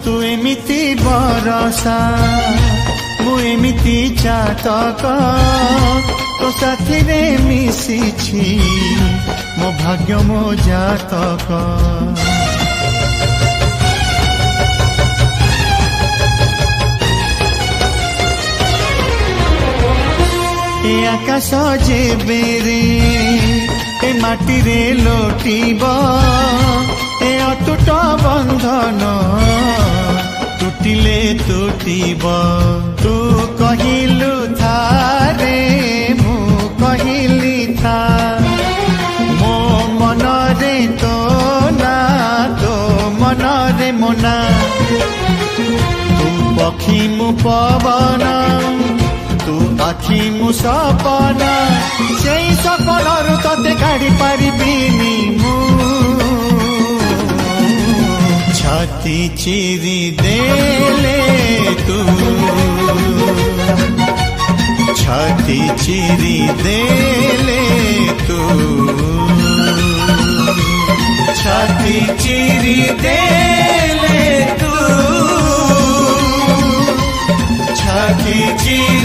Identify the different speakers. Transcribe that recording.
Speaker 1: तू एमिति बरसा मु एमिति चातक तो साथी रे मिशिछि मो भाग्य मो जातक ए आकाश जेबेरे ए माटी रे लोटिब ए अटूट बंधन टूटिले टूटिब तू कहिलु थारे मु कहिली था मो मन रे तो ना तो मन रे मोना तू पक्षी मु पवन तू आखि मु सपना से सपनरु तते काढ़ी पारिबिनी मु छाती चिरी देले तू छाती चिरी देले तू छाती चिरी देले तू छाती चिरी